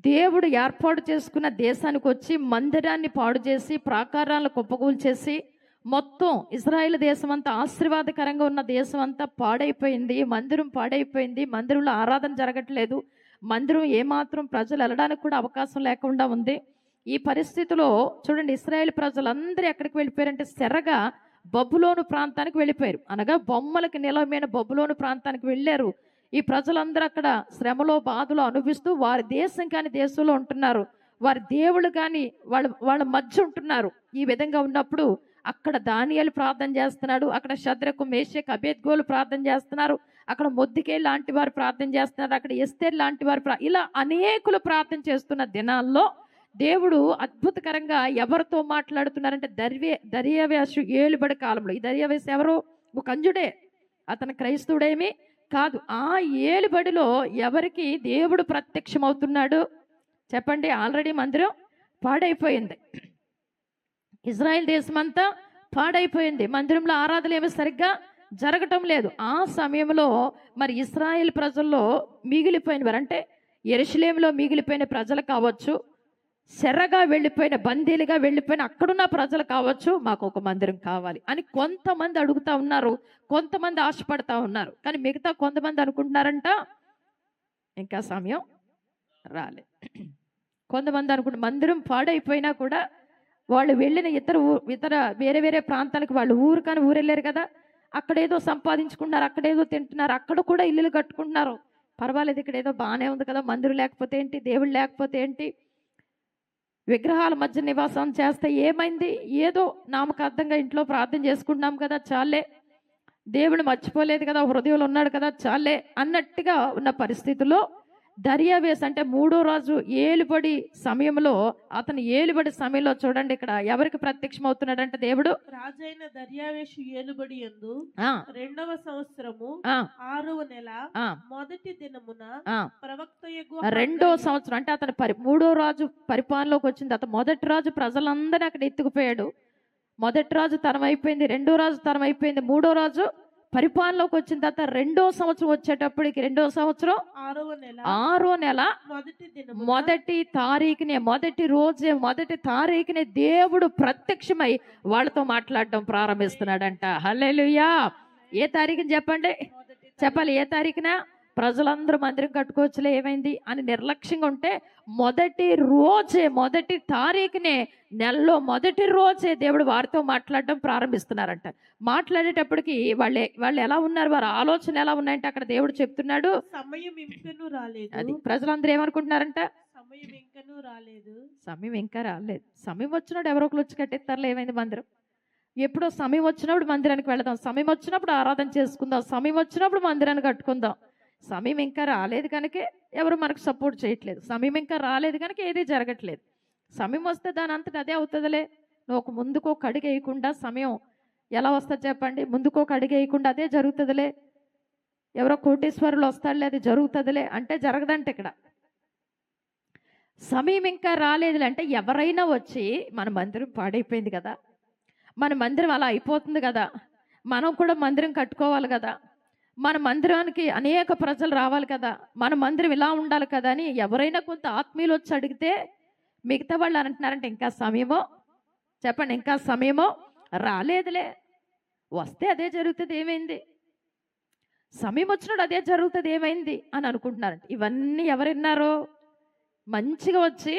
దేవుడు ఏర్పాటు చేసుకున్న దేశానికి వచ్చి మందిరాన్ని పాడు చేసి ప్రాకారాలను కుప్పకూల్చేసి మొత్తం ఇజ్రాయెల్ దేశం అంతా ఆశీర్వాదకరంగా ఉన్న దేశం అంతా పాడైపోయింది. మందిరం పాడైపోయింది. మందిరంలో ఆరాధన జరగట్లేదు. మందిరం ఏమాత్రం ప్రజలు వెళ్ళడానికి కూడా అవకాశం లేకుండా ఉంది. ఈ పరిస్థితిలో చూడండి, ఇశ్రాయేల్ ప్రజలందరూ ఎక్కడికి వెళ్ళిపోయారంటే సెరగా బబులోను ప్రాంతానికి వెళ్ళిపోయారు. అనగా బొమ్మలకి నిలవమైన బబులోను ప్రాంతానికి వెళ్ళారు. ఈ ప్రజలందరూ అక్కడ శ్రమలో బాధలో అనుభవిస్తూ వారి దేశం కాని దేశంలో ఉంటున్నారు. వారి దేవుళ్ళు కానీ వాళ్ళ మధ్య ఉంటున్నారు. ఈ విధంగా ఉన్నప్పుడు అక్కడ దానియేలు ప్రార్థన చేస్తున్నాడు. అక్కడ షద్రకు మేషకు అబేద్గోలు ప్రార్థన చేస్తున్నారు. అక్కడ మొద్దికే లాంటి వారు ప్రార్థన చేస్తున్నారు. అక్కడ ఎస్తేర్ లాంటి వారు ఇలా అనేకులు ప్రార్థన చేస్తున్న దినాల్లో దేవుడు అద్భుతకరంగా ఎవరితో మాట్లాడుతున్నారంటే దర్యావేషు ఏలుబడి కాలంలో. ఈ దర్యావేషు ఎవరు? ఒక అంజుడే, అతను క్రైస్తవుడేమి కాదు. ఆ ఏలుబడిలో ఎవరికి దేవుడు ప్రత్యక్షమవుతున్నాడు చెప్పండి? ఆల్రెడీ మందిరం పాడైపోయింది. ఇజ్రాయెల్ దేశం అంతా పాడైపోయింది. మందిరంలో ఆరాధనలు ఏమీ సరిగ్గా జరగటం లేదు. ఆ సమయంలో మరి ఇశ్రాయేల్ ప్రజల్లో మిగిలిపోయిన వారు అంటే యెరూషలేములో మిగిలిపోయిన ప్రజలు కావచ్చు, సెర్రగా వెళ్ళిపోయిన బందీలుగా వెళ్ళిపోయిన అక్కడున్న ప్రజలు కావచ్చు, మాకు ఒక మందిరం కావాలి అని కొంతమంది అడుగుతా ఉన్నారు. కొంతమంది ఆశపడతా ఉన్నారు. కానీ మిగతా కొంతమంది అనుకుంటున్నారంట ఇంకా సమయం రాలేదు. కొంతమంది అనుకుంటు మందిరం పాడైపోయినా కూడా వాళ్ళు వెళ్ళిన ఇతర వేరే వేరే ప్రాంతాలకు వాళ్ళు ఊరు కానీ ఊరెళ్ళారు కదా, అక్కడేదో సంపాదించుకుంటున్నారు, అక్కడేదో తింటున్నారు, అక్కడ కూడా ఇల్లులు కట్టుకుంటున్నారు. పర్వాలేదు, ఇక్కడ ఏదో బాగానే ఉంది కదా, మందిరం లేకపోతే ఏంటి, దేవుడు లేకపోతే ఏంటి, విగ్రహాల మధ్య నివాసం చేస్తే ఏమైంది, ఏదో నామకార్థంగా ఇంట్లో ప్రార్థన చేసుకుంటున్నాం కదా చాలే, దేవుడు మర్చిపోలేదు కదా, హృదయంలో ఉన్నాడు కదా చాలే అన్నట్టుగా ఉన్న పరిస్థితుల్లో దర్యావేషు అంటే మూడో రోజు ఏలుబడి సమయంలో, అతను ఏలుబడి సమయంలో చూడండి ఇక్కడ ఎవరికి ప్రత్యక్షం అవుతున్నాడంటే దేవుడు రాజైన దర్యావేషు ఏలుబడి యందు 2వ సంవత్సరము 6వ నెల మొదటి దినమున ప్రవక్తయగు 2వ సంవత్సరం అంటే అతను మూడో రాజు పరిపాలనలోకి వచ్చింది. అతను మొదటి రాజు ప్రజలందరినీ అక్కడ ఎత్తుకుపోయాడు. మొదటి రాజు తరం అయిపోయింది, రెండో రాజు తరం అయిపోయింది, మూడో రాజు పరిపాలనలోకి వచ్చిన తర్వాత 2వ సంవత్సరం వచ్చేటప్పటికి 2వ సంవత్సరం 6వ నెల మొదటి తారీఖునే, మొదటి తారీఖునే దేవుడు ప్రత్యక్షమై వాళ్ళతో మాట్లాడడం ప్రారంభిస్తున్నాడంట. హల్లెలూయా. ఏ తారీఖుని చెప్పండి? చెప్పాలి. ఏ తారీఖున? ప్రజలందరూ మందిరం కట్టుకోవచ్చులే ఏమైంది అని నిర్లక్ష్యంగా ఉంటే మొదటి తారీఖునే, నెలలో మొదటి రోజే దేవుడు వారితో మాట్లాడడం ప్రారంభిస్తున్నారంట. మాట్లాడేటప్పటికి వాళ్ళు ఎలా ఉన్నారు, వారి ఆలోచన ఎలా ఉన్నాయంటే అక్కడ దేవుడు చెప్తున్నాడు సమయం ఇంకనూ రాలేదు. అది ప్రజలందరూ ఏమనుకుంటున్నారంట? సమయం ఇంకనూ రాలేదు. సమయం ఇంకా రాలేదు. సమయం వచ్చినప్పుడు ఎవరో ఒకరు వచ్చి కట్టేస్తారులే ఏమైంది మందిరం. ఎప్పుడో సమయం వచ్చినప్పుడు మందిరానికి వెళదాం, సమయం వచ్చినప్పుడు ఆరాధన చేసుకుందాం, సమయం వచ్చినప్పుడు మందిరాన్ని కట్టుకుందాం. సమయం ఇంకా రాలేదు కనుక ఎవరు మనకు సపోర్ట్ చేయట్లేదు. సమయం ఇంకా రాలేదు కనుక ఏది జరగట్లేదు. సమయం వస్తే దాని అంతటా అదే అవుతుందిలే. నువ్వు ఒక ముందుకు ఒక అడుగు వేయకుండా సమయం ఎలా వస్తుంది చెప్పండి? ముందుకు ఒక అడుగు వేయకుండా అదే జరుగుతుందిలే. ఎవరో కోటీశ్వరులు వస్తాడులే, అది జరుగుతుందిలే అంటే జరగదంటే ఇక్కడ సమయం ఇంకా రాలేదులే అంటే ఎవరైనా వచ్చి మన మందిరం పాడైపోయింది కదా, మన మందిరం అలా అయిపోతుంది కదా, మనం కూడా మందిరం కట్టుకోవాలి కదా, మన మందిరానికి అనేక ప్రజలు రావాలి కదా, మన మందిరం ఇలా ఉండాలి కదా అని ఎవరైనా కొంత ఆత్మీయులు వచ్చి అడిగితే మిగతా వాళ్ళు అంటున్నారంటే ఇంకా సమయమో చెప్పండి, ఇంకా సమయమో రాలేదులే, వస్తే అదే జరుగుతుంది ఏమైంది, సమయం వచ్చినప్పుడు అదే జరుగుతుంది ఏమైంది అని అనుకుంటున్నారంట. ఇవన్నీ ఎవరు విన్నారో? మంచిగా వచ్చి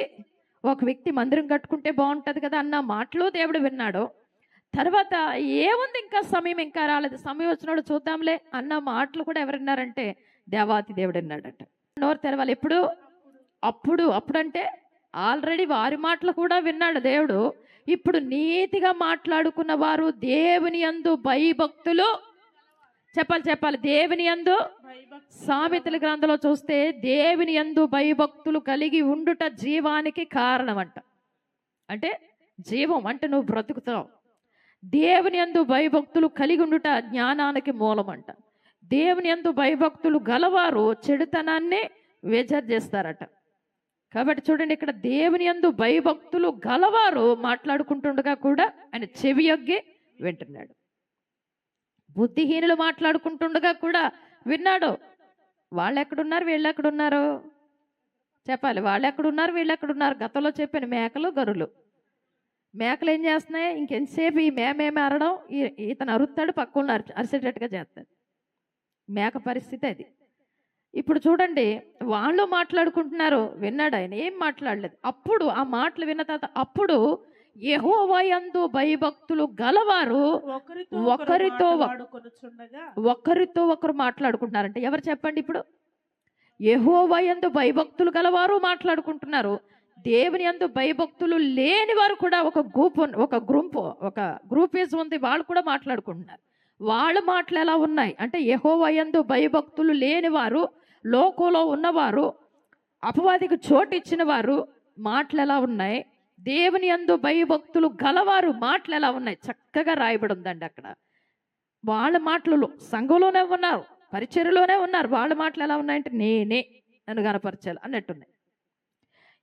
ఒక వ్యక్తి మందిరం కట్టుకుంటే బాగుంటుంది కదా అన్న మాటలు దేవుడు విన్నాడు. తర్వాత ఏముంది ఇంకా సమయం ఇంకా రాలేదు, సమయం వచ్చినప్పుడు చూద్దాంలే అన్న మాటలు కూడా ఎవరు విన్నారంటే దేవాతి దేవుడు విన్నాడట. నోరు తెరవాలి. ఎప్పుడు? అప్పుడంటే ఆల్రెడీ వారి మాటలు కూడా విన్నాడు దేవుడు. ఇప్పుడు నీతిగా మాట్లాడుకున్న వారు దేవుని యందు భయభక్తులు చెప్పాలి దేవుని యందు. సామెతల గ్రంథంలో చూస్తే దేవుని యందు భయభక్తులు కలిగి ఉండుట జీవానికి కారణం అంట. అంటే జీవం అంటే నువ్వు బ్రతుకుతావు. దేవుని యందు భయభక్తులు కలిగి ఉండుట జ్ఞానానికి మూలం అంట. దేవుని యందు భయభక్తులు గలవారు చెడుతనాన్ని చేస్తారట. కాబట్టి చూడండి, ఇక్కడ దేవుని యందు భయభక్తులు గలవారు మాట్లాడుకుంటుండగా కూడా ఆయన చెవియొగ్గి వింటున్నాడు. బుద్ధిహీనులు మాట్లాడుకుంటుండగా కూడా విన్నాడు. వాళ్ళు ఎక్కడున్నారు, వీళ్ళు ఎక్కడున్నారు చెప్పాలి. వాళ్ళు ఎక్కడున్నారు, వీళ్ళు ఎక్కడున్నారు? గతంలో చెప్పాను, మేకలు గొర్రెలు. మేకలు ఏం చేస్తున్నాయి? ఇంకెంతసేపు ఈ మేమేమి అరడం, ఇతను అరుస్తాడు, పక్కన అరిసేటట్టుగా చేస్తాడు. మేక పరిస్థితి అది. ఇప్పుడు చూడండి, వాళ్ళు మాట్లాడుకుంటున్నారు, విన్నాడు ఆయన, ఏం మాట్లాడలేదు. అప్పుడు ఆ మాటలు విన్న తర్వాత అప్పుడు యెహోవా యందు భయభక్తులు గలవారు ఒకరితో ఒకరు మాట్లాడుకుంటున్నారంటే ఎవరు చెప్పండి? ఇప్పుడు యెహోవా యందు భయభక్తులు గలవారు మాట్లాడుకుంటున్నారు. దేవుని యందు భయభక్తులు లేని వారు కూడా ఒక గ్రూపేజ్ ఉంది, వాళ్ళు కూడా మాట్లాడుకుంటున్నారు. వాళ్ళ మాటలు ఎలా ఉన్నాయి అంటే, యెహోవా యందు భయభక్తులు లేని వారు, లోకంలో ఉన్నవారు, అపవాదికి చోటు ఇచ్చిన వారు మాటలు ఎలా ఉన్నాయి, దేవుని యందు భయభక్తులు గలవారు మాటలు ఎలా ఉన్నాయి, చక్కగా రాయబడి ఉందండి అక్కడ. వాళ్ళ మాటలు సంఘంలోనే ఉన్నారు, పరిచర్యలోనే ఉన్నారు, వాళ్ళ మాటలు ఎలా ఉన్నాయంటే నేనే నన్ను కనపరచాలి అన్నట్టున్నాయి.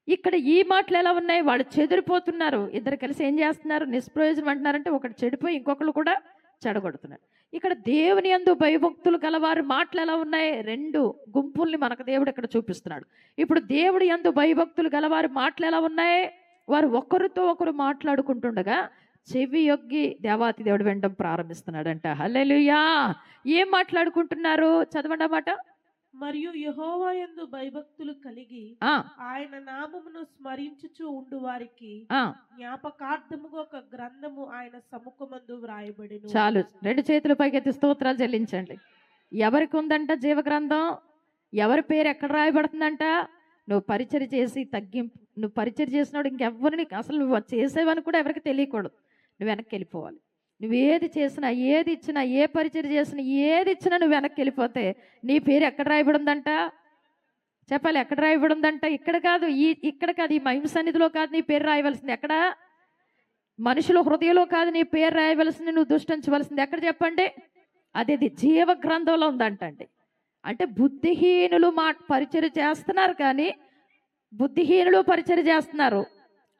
ఇక్కడ ఈ మాటలు ఎలా ఉన్నాయి? వాళ్ళు చెదిరిపోతున్నారు, ఇద్దరు కలిసి ఏం చేస్తున్నారు? నిష్ప్రయోజనం అంటున్నారంటే ఒకటి చెడిపోయి ఇంకొకరు కూడా చెడగొడుతున్నారు. ఇక్కడ దేవుని యందు భయభక్తులు గలవారు మాటలు ఎలా ఉన్నాయి? రెండు గుంపుల్ని మనకు దేవుడు ఇక్కడ చూపిస్తున్నాడు. ఇప్పుడు దేవుడి యందు భయభక్తులు గలవారు మాటలు ఎలా ఉన్నాయి? వారు ఒకరితో ఒకరు మాట్లాడుకుంటుండగా చెవి యొగ్గి దేవాతి దేవుడు వినడం ప్రారంభిస్తున్నాడంట. హల్లెలూయా! ఏం మాట్లాడుకుంటున్నారు? చదవండి మాట. మరియు యెహోవా యందు భయభక్తులు కలిగి ఆయన నామమును స్మరించుచు ఉండు వారికి జ్ఞాపకార్థముగా ఒక గ్రంథము ఆయన సముఖమందు వ్రాయబడెను. చాలు, రెండు చేతుల పైకెత్తి స్తోత్రాలు చెల్లించండి. ఎవరికి ఉందంట జీవ గ్రంథం? ఎవరి పేరు ఎక్కడ రాయబడుతుందంట? నువ్వు పరిచర్య చేసి నువ్వు పరిచర్య చేసినాడు ఇంకెవ్వరిని అసలు నువ్వు చేసేవని కూడా ఎవరికి తెలియకూడదు. నువ్వు వెనక్కి వెళ్ళిపోవాలి. నువ్వు ఏది చేసినా, ఏది ఇచ్చినా, ఏ పరిచర్య చేసినా, ఏది ఇచ్చినా నువ్వు వెనక్కి వెళ్ళిపోతే నీ పేరు ఎక్కడ రాయబడి ఉందంట? చెప్పాలి, ఎక్కడ రాయబడి ఉందంట? ఇక్కడ కాదు, ఈ మహిమ సన్నిధిలో కాదు నీ పేరు రాయవలసింది. ఎక్కడ? మనుషుల హృదయంలో కాదు నీ పేరు రాయవలసింది, నువ్వు దృష్టించవలసింది ఎక్కడ చెప్పండి? అది జీవ గ్రంథంలో ఉందంటండి. అంటే బుద్ధిహీనులు పరిచర్య చేస్తున్నారు, కానీ బుద్ధిహీనులు పరిచర్య చేస్తున్నారు,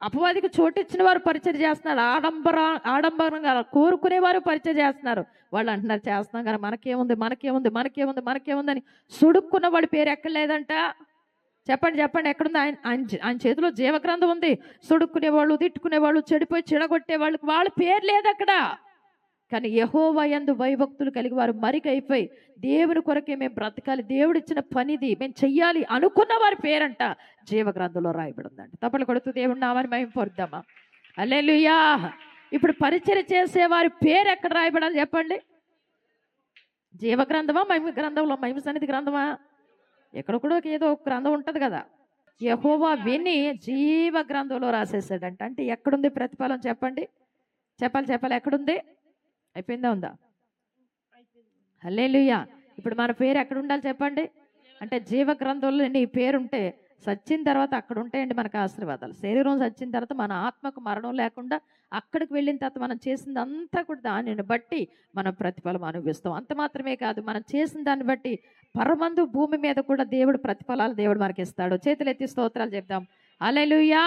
అపవాదికి చోటిచ్చిన వారు పరిచర్య చేస్తున్నారు, ఆడంబరంగా కోరుకునేవారు పరిచర్య చేస్తున్నారు. వాళ్ళు అంటున్నారు చేస్తున్నాం కానీ మనకేముంది అని సుడుక్కున్న వాడి పేరు ఎక్కడ లేదంట. చెప్పండి ఎక్కడుంది? ఆయన చేతిలో జీవగ్రంథం ఉంది. సుడుక్కునేవాళ్ళు, తిట్టుకునేవాళ్ళు, చెడిపోయి చెడగొట్టేవాళ్ళు, వాళ్ళ పేరు లేదు అక్కడ. కానీ యెహోవా యందు భయభక్తులు కలిగి వారు మరికైపోయి దేవుని కొరకే మేము బ్రతకాలి, దేవుడిచ్చిన పనిది మేము చెయ్యాలి అనుకున్న వారి పేరంట జీవగ్రంథంలో రాయబడి ఉందండి. తప్పలు కొడుతూ దేవుడి నామాన్ని మేము పొరుద్దామా? హల్లెలూయా! ఇప్పుడు పరిచర్య చేసే వారి పేరు ఎక్కడ రాయబడాలి చెప్పండి? జీవగ్రంథమా, మహిమ గ్రంథంలో, మహిమ సన్నిధి గ్రంథమా? ఎక్కడ కూడా ఏదో ఒక గ్రంథం ఉంటుంది కదా. యెహోవా విని జీవ గ్రంథంలో రాసేసాడంట. అంటే ఎక్కడుంది ప్రతిఫలం చెప్పండి? చెప్పాలి, ఎక్కడుంది? అయిపోయిందా? ఉందా? హల్లెలూయా! ఇప్పుడు మన పేరు ఎక్కడ ఉండాలి చెప్పండి? అంటే జీవ గ్రంథంలో నీ పేరుంటే సచ్చిన తర్వాత అక్కడ ఉంటాయండి మనకు ఆశీర్వాదాలు. శరీరం సచ్చిన తర్వాత మన ఆత్మకు మరణం లేకుండా అక్కడికి వెళ్ళిన తర్వాత మనం చేసిందంతా కూడా దానిని బట్టి మనం ప్రతిఫలం అనుభవిస్తాం. అంత మాత్రమే కాదు, మనం చేసిన దాన్ని బట్టి పరమందు భూమి మీద కూడా దేవుడు ప్రతిఫలాలు దేవుడు మనకి ఇస్తాడు. చేతులు ఎత్తి స్తోత్రాలు చెప్దాం. హల్లెలూయా!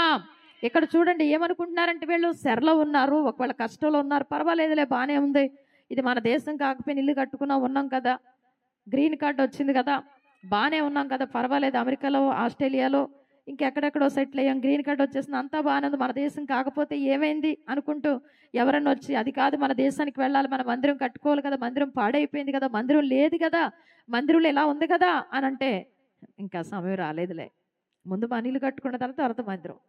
ఇక్కడ చూడండి, ఏమనుకుంటున్నారంటే వీళ్ళు శరలో ఉన్నారు, ఒకవేళ కష్టంలో ఉన్నారు, పర్వాలేదులే బాగానే ఉంది, ఇది మన దేశం కాకపోయినా ఇల్లు ఉన్నాం కదా, గ్రీన్ కార్డు వచ్చింది కదా, బాగానే ఉన్నాం కదా, పర్వాలేదు, అమెరికాలో, ఆస్ట్రేలియాలో, ఇంకెక్కడెక్కడో సెటిల్ అయ్యాం, గ్రీన్ కార్డు వచ్చేసింది, అంతా బాగానే ఉంది, మన దేశం కాకపోతే ఏమైంది అనుకుంటూ ఎవరన్నా వచ్చి అది కాదు మన దేశానికి వెళ్ళాలి, మన మందిరం కట్టుకోవాలి కదా, మందిరం పాడైపోయింది కదా, మందిరం లేదు కదా, మందిరంలో ఎలా ఉంది కదా అని అంటే ఇంకా సమయం రాలేదులే, ముందు మన ఇల్లు కట్టుకున్న తర్వాత మందిరం,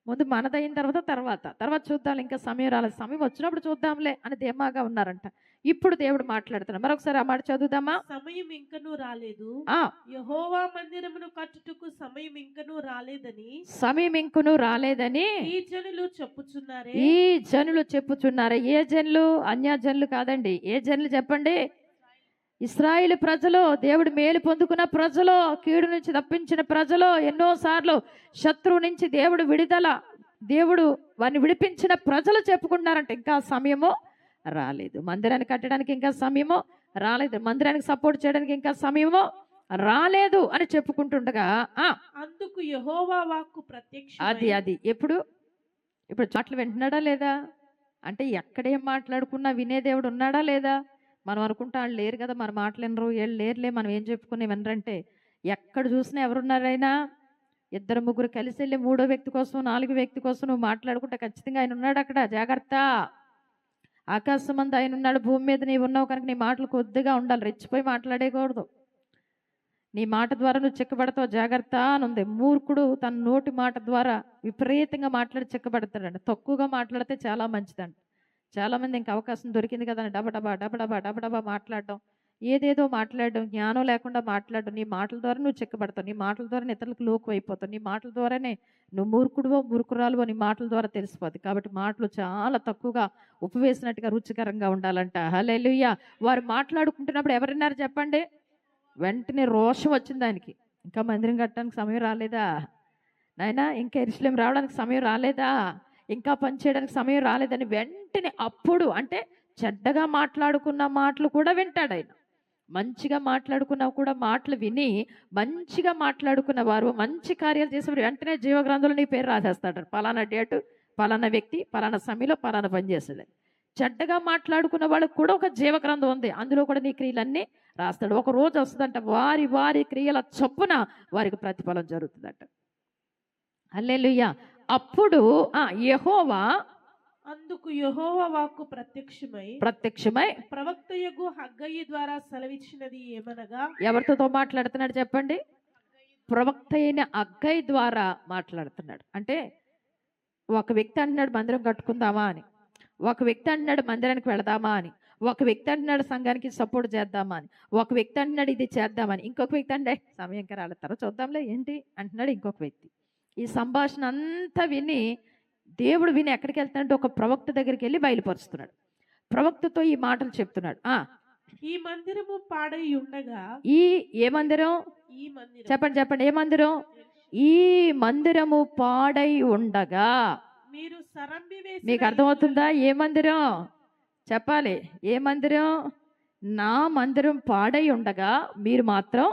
ముందు మనదైన తర్వాత చూద్దాం, ఇంకా సమయం రాలేదు, సమయం వచ్చినప్పుడు చూద్దాంలే అని ధీమాగా ఉన్నారంట. ఇప్పుడు దేవుడు మాట్లాడుతున్నాడు. మరొకసారి ఆ మాట చదువుదామా? సమయం ఇంకనూ రాలేదు, యెహోవా మందిరమును కట్టుటకు సమయం ఇంకనూ రాలేదని ఈ జనులు చెప్పుచున్నారే. ఏ జనులు? అన్య జనులు కాదండి. ఏ జనులు చెప్పండి? ఇశ్రాయేలు ప్రజలు, దేవుడు మేలు పొందుకున్న ప్రజలు, కీడు నుంచి తప్పించిన ప్రజలు, ఎన్నోసార్లు శత్రువు నుంచి దేవుడు వారిని విడిపించిన ప్రజలు చెప్పుకుంటున్నారంట ఇంకా సమయము రాలేదు, మందిరాన్ని కట్టడానికి ఇంకా సమయము రాలేదు, మందిరానికి సపోర్ట్ చేయడానికి ఇంకా సమయము రాలేదు అని చెప్పుకుంటుండగా అందుకు యెహోవా వాక్కు ప్రత్యక్ష. అది ఇప్పుడు మాటలు వింటున్నాడా లేదా? అంటే ఎక్కడేం మాట్లాడుకున్నా వినే దేవుడు ఉన్నాడా లేదా? మనం అనుకుంటా వాళ్ళు లేరు కదా, మన మాటలు వినరు, వీళ్ళు లేరులే, మనం ఏం చెప్పుకునే వినరంటే ఎక్కడ చూసినా ఎవరున్నారైనా? 2 3 కలిసి వెళ్ళి 3వ వ్యక్తి కోసం 4వ వ్యక్తి కోసం నువ్వు మాట్లాడుకుంటే ఖచ్చితంగా ఆయన ఉన్నాడు అక్కడ. జాగ్రత్త. ఆకాశం అంతా ఆయన ఉన్నాడు, భూమి మీద నీవు ఉన్నావు కనుక నీ మాటలు కొద్దిగా ఉండాలి, రెచ్చిపోయి మాట్లాడేయకూడదు. నీ మాట ద్వారా నువ్వు చిక్కబడతావు, జాగ్రత్త అని ఉంది. మూర్ఖుడు తన నోటి మాట ద్వారా విపరీతంగా మాట్లాడి చిక్కబడతాడండి. తక్కువగా మాట్లాడితే చాలా మంచిదండి. చాలామంది ఇంకా అవకాశం దొరికింది కదా డబడబా డబడబా డబడబా మాట్లాడడం, ఏదేదో మాట్లాడడం, జ్ఞానం లేకుండా మాట్లాడడం. నీ మాటల ద్వారా నువ్వు చిక్కబడతావు, నీ మాటల ద్వారా ఇతరులకు లోకు అయిపోతావు, నీ మాటల ద్వారానే నువ్వు మూర్ఖుడువో మూర్ఖురాలువో నీ మాటల ద్వారా తెలిసిపోద్ది. కాబట్టి మాటలు చాలా తక్కువగా ఉప్పు వేసినట్టుగా రుచికరంగా ఉండాలంట. హల్లెలూయా. వారు మాట్లాడుకుంటున్నప్పుడు ఎవరున్నారు చెప్పండి? వెంటనే రోషం వచ్చింది ఆయనకి. ఇంకా మందిరం కట్టడానికి సమయం రాలేదా నాయనా? ఇంకా యెరూషలేము రావడానికి సమయం రాలేదా? ఇంకా పని చేయడానికి సమయం రాలేదని వెంటనే అప్పుడు అంటే చెడ్డగా మాట్లాడుకున్న మాటలు కూడా వింటాడు ఆయన. మంచిగా మాట్లాడుకున్న కూడా మాటలు విని మంచిగా మాట్లాడుకున్న వారు, మంచి కార్యాలు చేసేవారు వెంటనే జీవగ్రంథంలో నీ పేరు రాసేస్తాడు. పలానా డేటు, పలానా వ్యక్తి, పలానా సమయంలో పలానా పని చేసేది. చెడ్డగా మాట్లాడుకున్న వాళ్ళకు కూడా ఒక జీవగ్రంథం ఉంది, అందులో కూడా నీ క్రియలన్నీ రాస్తాడు. ఒక రోజు వస్తుందంట, వారి వారి క్రియల చొప్పున వారికి ప్రతిఫలం జరుగుతుందంట. హల్లెలూయా. అప్పుడు యెహోవా అందుకు యెహోవా వాక్కు ప్రత్యక్షమై ప్రవక్తయగు హగ్గయి ద్వారా సెలవిచ్చినది ఏమనగా, ఎవరితో మాట్లాడుతున్నాడు చెప్పండి? ప్రవక్త అయిన హగ్గయి ద్వారా మాట్లాడుతున్నాడు. అంటే ఒక వ్యక్తి అంటున్నాడు మందిరం కట్టుకుందామా అని, ఒక వ్యక్తి అంటున్నాడు మందిరానికి వెళదామా అని, ఒక వ్యక్తి అంటున్నాడు సంఘానికి సపోర్ట్ చేద్దామా అని, ఒక వ్యక్తి అంటున్నాడు ఇది చేద్దామని, ఇంకొక వ్యక్తి అంటే సమయంకి రాలేతారో చూద్దాంలే ఏంటి అంటున్నాడు ఇంకొక వ్యక్తి. ఈ సంభాషణ అంతా విని దేవుడు విని ఎక్కడికి వెళ్తాడంటే ఒక ప్రవక్త దగ్గరికి వెళ్ళి బయలుపరుస్తున్నాడు. ప్రవక్తతో ఈ మాటలు చెప్తున్నాడు. ఈ మందిరము పాడై ఉండగా, ఏ మందిరం చెప్పండి చెప్పండి, ఏ మందిరం? ఈ మందిరము పాడై ఉండగా. మీరు సరంబి వేసి, మీకు అర్థమవుతుందా? ఏ మందిరం చెప్పాలి? ఏ మందిరం? నా మందిరం పాడై ఉండగా మీరు మాత్రం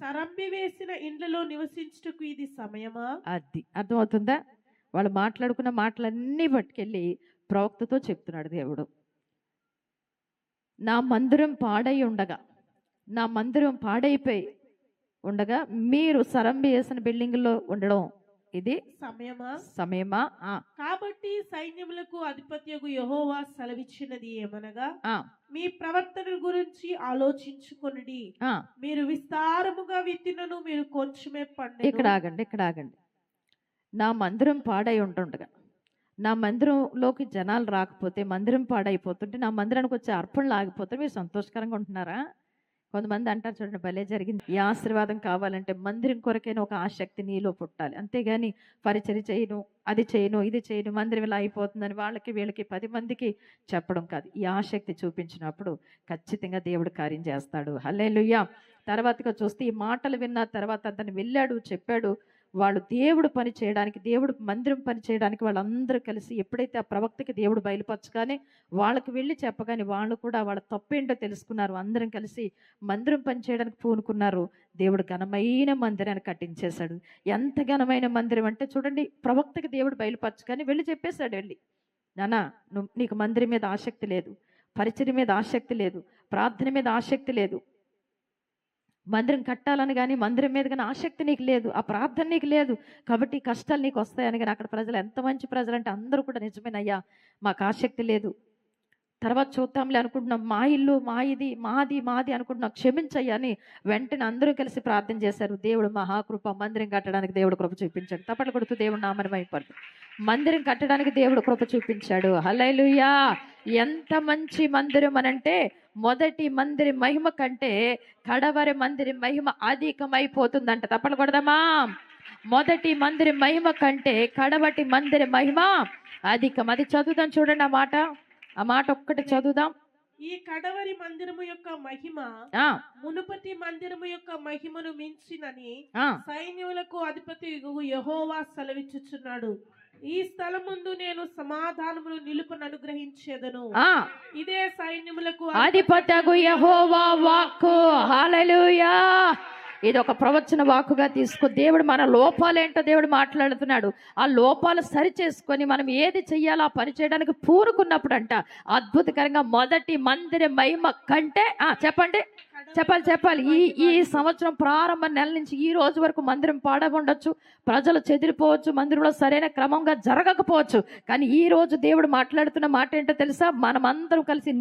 సరంబి వేసిన ఇండ్లలో నివసించుటకు ఇది సమయమా? అది అర్థమవుతుందా? వాళ్ళు మాట్లాడుకున్న మాటలన్నీ పట్టుకెళ్ళి ప్రవక్తతో చెప్తున్నాడు దేవుడు. నా మందిరం పాడై ఉండగా, నా మందిరం పాడైపోయి ఉండగా మీరు సరంబి వేసిన బిల్డింగ్లో ఉండడం ఇది సమయమా? కాబట్టి సైన్యములకు అధిపత్యగు యెహోవా సెలవిచ్చినది ఏమనగా, మీ ప్రవర్తన గురించి ఆలోచించుకొనుడి. మీరు విస్తారముగా విత్తినను మీరు కొంచెమే పండి. ఇక్కడ ఆగండి. నా మందిరం పాడై ఉంటుండగా, నా మందిరంలోకి జనాలు రాకపోతే, మందిరం పాడైపోతుంటే, నా మందిరానికి వచ్చే అర్పణలు ఆగిపోతే మీరు సంతోషకరంగా ఉంటున్నారా? కొంతమంది అంటారు చూడండి, భలే జరిగింది, ఈ ఆశీర్వాదం కావాలంటే మందిరం కొరకైనా ఒక ఆసక్తి నీలో పుట్టాలి, అంతేగాని పరిచర్య చేయను, అది చేయను, ఇది చేయను, మందిరం ఇలా అయిపోతుందని వాళ్ళకి వీళ్ళకి 10 మందికి చెప్పడం కాదు. ఈ ఆసక్తి చూపించినప్పుడు ఖచ్చితంగా దేవుడు కార్యం చేస్తాడు. హల్లెలూయా. తర్వాతగా చూస్తే ఈ మాటలు విన్న తర్వాత అతను వెళ్ళాడు, చెప్పాడు. వాళ్ళు దేవుడు పని చేయడానికి, దేవుడు మందిరం పని చేయడానికి వాళ్ళందరూ కలిసి ఎప్పుడైతే ఆ ప్రవక్తకి దేవుడు బయలుపరచగానే వాళ్ళకి వెళ్ళి చెప్పగానే వాళ్ళు కూడా వాళ్ళ తప్పేంటో తెలుసుకున్నారు. అందరం కలిసి మందిరం పని చేయడానికి పూనుకున్నారు. దేవుడు ఘనమైన మందిరాన్ని కట్టించేశాడు. ఎంత ఘనమైన మందిరం అంటే చూడండి, ప్రవక్తకి దేవుడు బయలుపరచగానే వెళ్ళి చెప్పేశాడు, వెళ్ళి నానా నీకు మందిరం మీద ఆసక్తి లేదు, పరిచర్య మీద ఆసక్తి లేదు, ప్రార్థన మీద ఆసక్తి లేదు, మందిరం కట్టాలని కానీ మందిరం మీద కానీ ఆసక్తి నీకు లేదు, ఆ ప్రార్థన నీకు లేదు, కాబట్టి కష్టాలు నీకు వస్తాయని. కానీ అక్కడ ప్రజలు ఎంత మంచి ప్రజలు అంటే అందరూ కూడా నిజమేనయ్యా మాకు ఆసక్తి లేదు, తర్వాత చూద్దాంలే అనుకుంటున్నాం, మా ఇల్లు మా ఇది మాది అనుకుంటున్నాం, క్షమించయ్యా అని వెంటనే అందరూ కలిసి ప్రార్థన చేశారు. దేవుడు మహాకృప, మందిరం కట్టడానికి దేవుడు కృప చూపించాడు. తప్పట్లు కొడుతూ దేవుడు నామని మైపడు, మందిరం కట్టడానికి దేవుడు కృప చూపించాడు. హల్లెలూయా. ఎంత మంచి మందిరం అనంటే మొదటి మందిరి మహిమ కంటే కడవరి మందిరి మహిమ అధికమైపోతుందంట. తప్పలు కొడదామా? మొదటి మందిరి మహిమ కంటే కడవటి మందిరి మహిమ అధికం. అది చదువుదాం చూడండి, ఆ మాట ఒక్కటి చదువుదాం. ఈ కడవరి మందిరము యొక్క మహిమ మునుపటి మందిరము యొక్క మహిమను మించినని సైన్యములకు అధిపతి యెహోవా సెలవిచ్చుచున్నాడు. ఈ స్థలం ముందు నేను సమాధానమును నిలుపును అనుగ్రహించేదను. ఇదే సైన్యములకు అధిపతగు యెహోవా వాక్కు. హల్లెలూయా. ఇది ఒక ప్రవచన వాక్కుగా తీసుకో. దేవుడు మన లోపాలేంటో దేవుడు మాట్లాడుతున్నాడు. ఆ లోపాలు సరి చేసుకొని మనం ఏది చెయ్యాలో ఆ పని చేయడానికి పూనుకున్నప్పుడు అంట అద్భుతకరంగా మొదటి మందిర మహిమ కంటే చెప్పండి చెప్పాలి. ఈ సంవత్సరం ప్రారంభ నెల నుంచి ఈ రోజు వరకు మందిరం పాడబఉండొచ్చు, ప్రజలు చెదిరిపోవచ్చు, మందిరంలో సరైన క్రమంగా జరగకపోవచ్చు. కానీ ఈ రోజు దేవుడు మాట్లాడుతున్న మాట ఏంటో తెలుసా? మనమందరం కలిసి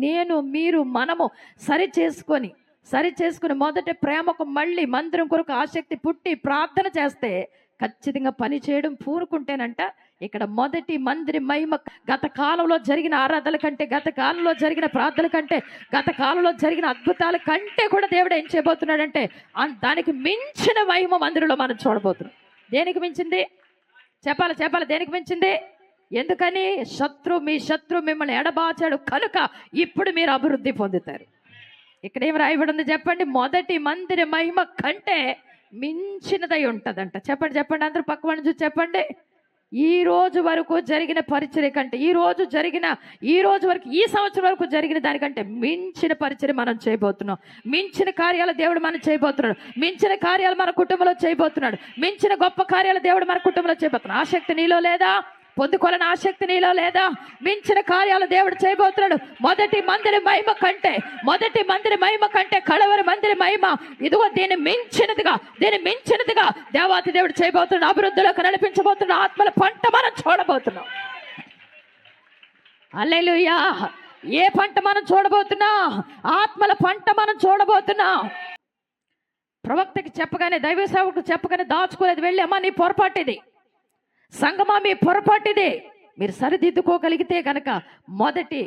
మీరు మనము సరి చేసుకొని మొదట ప్రేమకు మళ్ళీ మందిరం కొరకు ఆసక్తి పుట్టి ప్రార్థన చేస్తే ఖచ్చితంగా పని చేయడం పూనుకుంటేనంట ఇక్కడ మొదటి మందిరి మహిమ గత కాలంలో జరిగిన ఆరాధనల కంటే, గత కాలంలో జరిగిన ప్రార్థనల కంటే, గత కాలంలో జరిగిన అద్భుతాల కంటే కూడా దేవుడు ఏం చేయబోతున్నాడంటే దానికి మించిన మహిమ మందిరంలో మనం చూడబోతున్నాం. దేనికి మించింది? చెప్పాలి. దేనికి మించింది? ఎందుకని? మీ శత్రు మిమ్మల్ని ఎడబాచాడు కనుక ఇప్పుడు మీరు అభివృద్ధి పొందుతారు. ఇక్కడ ఏం రాయబడి ఉంది చెప్పండి? మొదటి మందిర మహిమ కంటే మించినదై ఉంటుందంట. చెప్పండి అందరూ పక్కన చూసి చెప్పండి. ఈ రోజు వరకు జరిగిన పరిచర్య కంటే, ఈ రోజు వరకు ఈ సంవత్సరం వరకు జరిగిన దానికంటే మించిన పరిచర్య మనం చేయబోతున్నాం. మించిన కార్యాలు దేవుడు మనం చేయబోతున్నాడు. మించిన కార్యాలు మన కుటుంబంలో చేయబోతున్నాడు. మించిన గొప్ప కార్యాలు దేవుడు మన కుటుంబంలో చేయబోతున్నాడు. ఆసక్తి నీలో లేదా? పొందుకోవాలని ఆసక్తి నీలో లేదా? మించిన కార్యాలు దేవుడు చేయబోతున్నాడు. మొదటి మందిరి మహిమ కంటే కడవరి మందిరి మహిమ ఇదిగో దీన్ని మించినదిగా దేవాతి దేవుడు చేయబోతున్నాడు. అభివృద్ధిలోకి నడిపించబోతున్నాడు. ఆత్మల పంట మనం చూడబోతున్నాం. హల్లెలూయా! ఏ పంట మనం చూడబోతున్నాం? ఆత్మల పంట మనం చూడబోతున్నాం. ప్రవక్తకి చెప్పగానే, దైవ సేవకుడు చెప్పగానే దాచుకోలేదు. వెళ్ళి అమ్మా నీ పొరపాటు ఇది, సంగమా మీ పొరపాటిదే, మీరు సరిదిద్దుకోగలిగితే కనుక మొదటి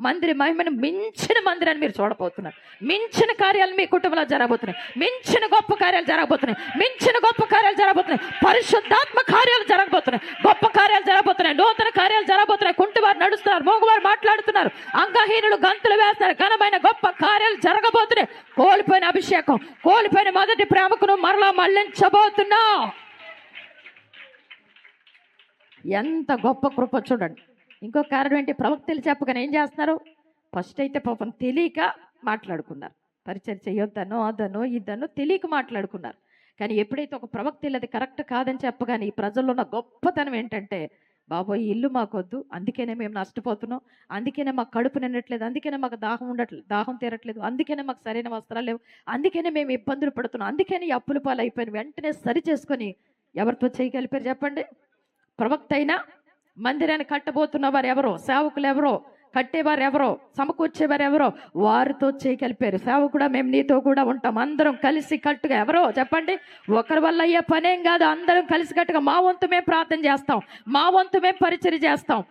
మందిరి మహిమను మించిన మందిరాన్ని మీరు చూడబోతున్నారు. మించిన కార్యాలు మీ కుటుంబంలో జరగబోతున్నాయి. మించిన గొప్ప కార్యాలు జరగబోతున్నాయి. పరిశుద్ధాత్మ కార్యాలు జరగబోతున్నాయి. గొప్ప కార్యాలు జరగబోతున్నాయి. నూతన కార్యాలు జరగబోతున్నాయి. కుంటివారు నడుస్తున్నారు, మోగవారు మాట్లాడుతున్నారు, అంగహీనులు గంతులు వేస్తున్నారు. ఘనమైన గొప్ప కార్యాలు జరగబోతున్నాయి. కోల్పోయిన అభిషేకం, కోల్పోయిన మొదటి ప్రేమకును మరలా మళ్ళించబోతున్నావు. ఎంత గొప్ప కృప చూడండి. ఇంకో కారణం ఏంటి? ప్రవక్తలు చెప్పగానే ఏం చేస్తున్నారు? ఫస్ట్ అయితే పాపం తెలియక మాట్లాడుకున్నారు. పరిచయం చేయొద్దనో అదనో ఇదనో తెలియక మాట్లాడుకున్నారు. కానీ ఎప్పుడైతే ఒక ప్రవక్తలు అది కరెక్ట్ కాదని చెప్పగానే ఈ ప్రజల్లో ఉన్న గొప్పతనం ఏంటంటే, బాబోయ్ ఈ ఇల్లు మాకొద్దు, అందుకనే మేము నష్టపోతున్నాం, అందుకనే మాకు కడుపు నిండట్లేదు, అందుకనే మాకు దాహం తీరట్లేదు, అందుకనే మాకు సరైన వస్త్రాలు లేవు, అందుకనే మేము ఇబ్బందులు పడుతున్నాం, అందుకని అప్పుల పాలు అయిపోయిన వెంటనే సరి చేసుకొని ఎవరితో చేయగలిపారు చెప్పండి? ప్రవక్త అయినా, మందిరాన్ని కట్టబోతున్న వారు ఎవరో, సేవకులు ఎవరో, కట్టేవారు ఎవరో, సమకూర్చేవారు ఎవరో వారితో చేయగలిపారు. సేవకుడా మేము నీతో కూడా ఉంటాం, అందరం కలిసి కట్టుగా. ఎవరో చెప్పండి? ఒకరి వల్ల అయ్యే పనేం కాదు. అందరం కలిసి కట్టుగా మా వంతు మేము ప్రార్థన చేస్తాం, మా వంతు మేము పరిచర్య చేస్తాం,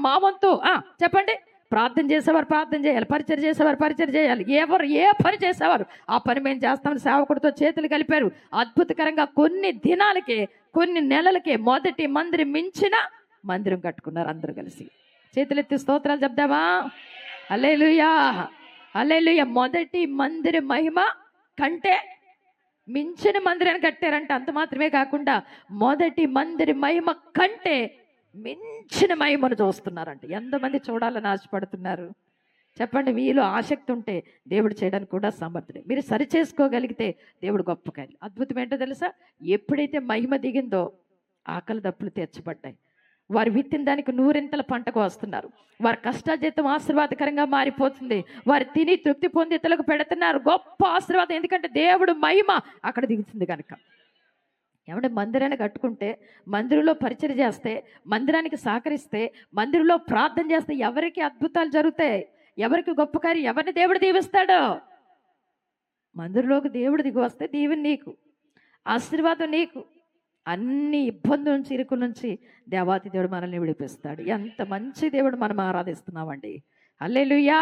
మా వంతు చెప్పండి. ప్రార్థన చేసేవారు ప్రార్థన చేయాలి, పరిచర్య చేసేవారు పరిచర్య చేయాలి. ఎవరు ఏ పని చేసేవారు ఆ పని మేము చేస్తామని సేవకుడితో చేతులు కలిపారు. అద్భుతకరంగా కొన్ని నెలలకే మొదటి మందిరం మించిన మందిరం కట్టుకున్నారు అందరూ కలిసి. చేతులెత్తి స్తోత్రాలు చెప్దామా? హల్లెలూయా! మొదటి మందిర మహిమ కంటే మించిన మందిరాన్ని కట్టారంట. అంత మాత్రమే కాకుండా మొదటి మందిర మహిమ కంటే మించిన మహిమను చూస్తున్నారంట. ఎంతమంది చూడాలని ఆశపడుతున్నారు చెప్పండి? మీలో ఆసక్తి ఉంటే దేవుడు చేయడానికి కూడా సమర్థుడే. మీరు సరి చేసుకోగలిగితే దేవుడు గొప్ప కార్యం. అద్భుతం ఏంటో తెలుసా? ఎప్పుడైతే మహిమ దిగిందో ఆకలి దప్పులు తీర్చబడ్డాయి. వారు విత్తిన దానికి 100 పంటకు వస్తున్నారు. వారి కష్టాజీతం ఆశీర్వాదకరంగా మారిపోతుంది. వారు తిని తృప్తి పొంది ఇతరులకు పెడుతున్నారు. గొప్ప ఆశీర్వాదం. ఎందుకంటే దేవుడు మహిమ అక్కడ దిగుతుంది కనుక. ఏమంటే మందిరాన్ని కట్టుకుంటే, మందిరంలో పరిచర్య చేస్తే, మందిరానికి సహకరిస్తే, మందిరంలో ప్రార్థన చేస్తే ఎవరికి అద్భుతాలు జరుగుతాయి? ఎవరికి గొప్ప కార్యం? ఎవరిని దేవుడు దీవిస్తాడు? మందిరంలోకి దేవుడు దిగి వస్తే దీవెన నీకు, ఆశీర్వాదం నీకు. అన్ని ఇబ్బందుల నుంచి, ఇరుకుల నుంచి దేవాతి దేవుడు మనల్ని విడిపిస్తాడు. ఎంత మంచి దేవుడు మనం ఆరాధిస్తున్నామండి. హల్లెలూయా!